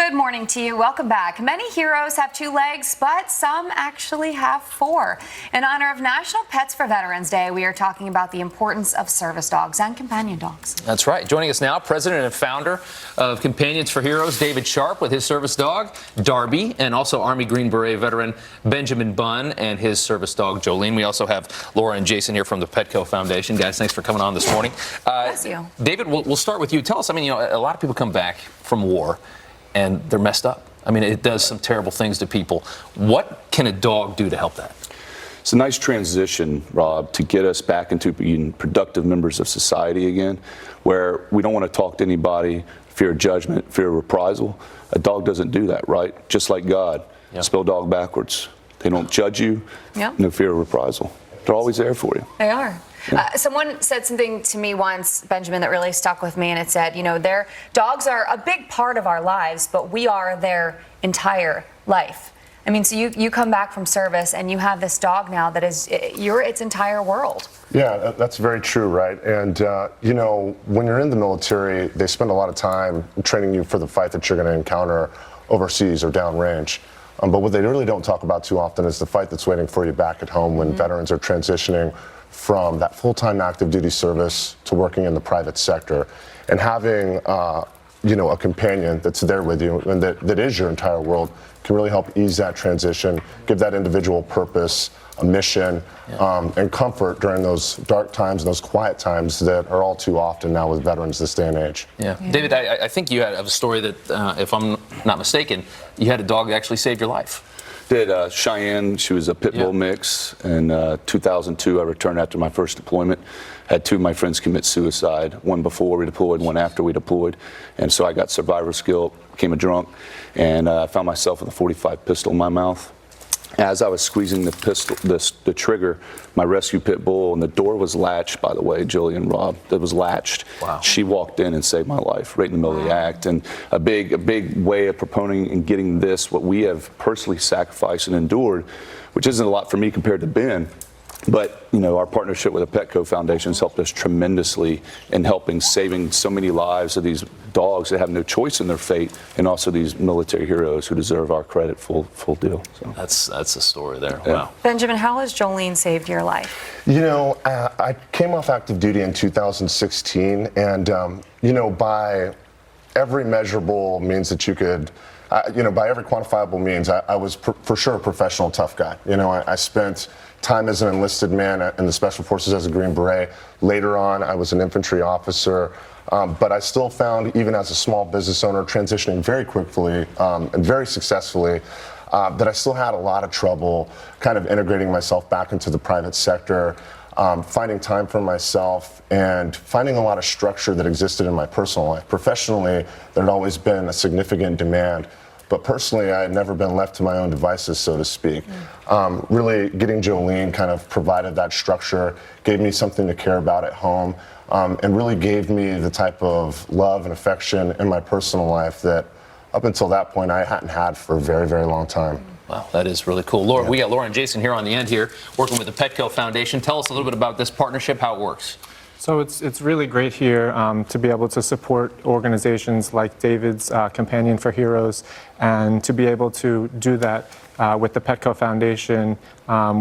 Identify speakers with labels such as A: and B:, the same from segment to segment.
A: Good morning to you. Welcome back. Many heroes have 2 legs, but some actually have 4. In honor of National Pets for Veterans Day, we are talking about the importance of service dogs and companion dogs.
B: That's right. Joining us now, president and founder of Companions for Heroes, David Sharp, with his service dog, Darby, and also Army Green Beret veteran Benjamin Bunn and his service dog, Jolene. We also have Laura and Jason here from the Petco Foundation. Guys, thanks for coming on this morning.
A: Bless you.
B: David, we'll start with you. Tell us, a lot of people come back from war and they're messed up. It does some terrible things to people. What can a dog do to help that?
C: It's a nice transition, Rob, to get us back into being productive members of society again, where we don't want to talk to anybody, fear of judgment, fear of reprisal. A dog doesn't do that, right? Just like God. Yep. Spell dog backwards. They don't judge you,
A: yep.
C: No fear of reprisal. They're always there for you.
A: They are. Someone said something to me once, Benjamin, that really stuck with me, and it said, their dogs are a big part of our lives, but we are their entire life. So you come back from service and you have this dog now that is its entire world.
D: Yeah, that's very true, right? And, when you're in the military, they spend a lot of time training you for the fight that you're going to encounter overseas or downrange. But what they really don't talk about too often is the fight that's waiting for you back at home when veterans are transitioning from that full-time active duty service to working in the private sector, and having a companion that's there with you and that is your entire world can really help ease that transition, give that individual purpose, a mission, and comfort during those dark times and those quiet times that are all too often now with veterans this day and age.
B: Yeah. David, I think you had a story that, if I'm not mistaken, you had a dog that actually saved your life.
C: Did Cheyenne, she was a pit bull mix. In 2002, I returned after my first deployment. Had 2 of my friends commit suicide, one before we deployed, one after we deployed. And so I got survivor's guilt, became a drunk, and I found myself with a .45 pistol in my mouth. As I was squeezing the trigger, my rescue pit bull, and the door was latched, by the way, Julie and Rob, it was latched.
B: Wow.
C: She walked in and saved my life right in the middle of the act. And a big way of proponing and getting this, what we have personally sacrificed and endured, which isn't a lot for me compared to Ben, but our partnership with the Petco Foundation has helped us tremendously in helping saving so many lives of these dogs that have no choice in their fate, and also these military heroes who deserve our credit full deal. So.
B: That's a story there.
C: Yeah.
B: Wow.
A: Benjamin, how has Jolene saved your life?
D: I came off active duty in 2016, and by every measurable means that you could, by every quantifiable means, I was for sure a professional tough guy. I spent time as an enlisted man in the Special Forces as a Green Beret. Later on, I was an infantry officer. But I still found, even as a small business owner, transitioning very quickly and very successfully, that I still had a lot of trouble kind of integrating myself back into the private sector, finding time for myself, and finding a lot of structure that existed in my personal life. Professionally, there had always been a significant demand. But personally, I had never been left to my own devices, so to speak. Really getting Jolene kind of provided that structure, gave me something to care about at home, and really gave me the type of love and affection in my personal life that up until that point I hadn't had for a very, very long time.
B: Wow, that is really cool. Laura, we got Laura and Jason here on the end here, working with the Petco Foundation. Tell us a little bit about this partnership, how it works.
E: So it's really great here to be able to support organizations like David's Companion for Heroes, and to be able to do that with the Petco Foundation,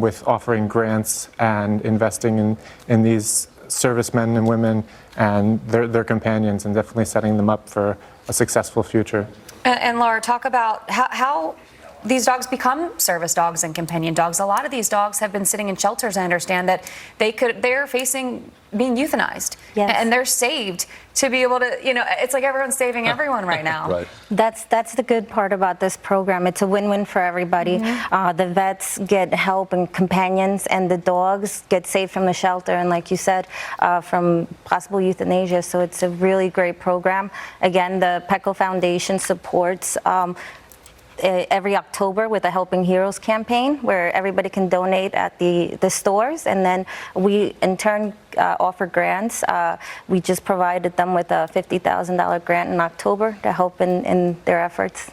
E: with offering grants and investing in these servicemen and women and their companions, and definitely setting them up for a successful future.
A: And Laura, talk about how these dogs become service dogs and companion dogs. A lot of these dogs have been sitting in shelters. I understand that they're facing being euthanized, and they're saved to be able to, it's like everyone's saving everyone right now.
C: Right.
F: That's the good part about this program. It's a win-win for everybody. The vets get help and companions, and the dogs get saved from the shelter, and like you said, from possible euthanasia. So it's a really great program. Again, the Petco Foundation supports every October with a Helping Heroes campaign, where everybody can donate at the stores, and then we in turn offer grants. We just provided them with a $50,000 grant in October to help in their efforts.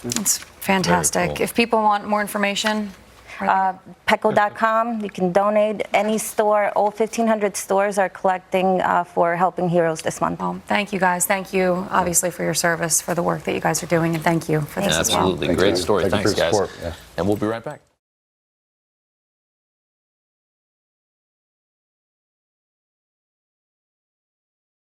A: It's fantastic.
B: Cool.
A: If people want more information,
F: Petco.com. You can donate. Any store, all 1,500 stores are collecting for Helping Heroes this month.
A: Well, thank you guys. Thank you, obviously, for your service, for the work that you guys are doing, and thank you for this as well.
B: Absolutely.
C: Thank
B: Great
C: you.
B: story.
D: Thank you
B: Thanks,
D: for your
B: guys.
D: support.
B: And we'll be right back.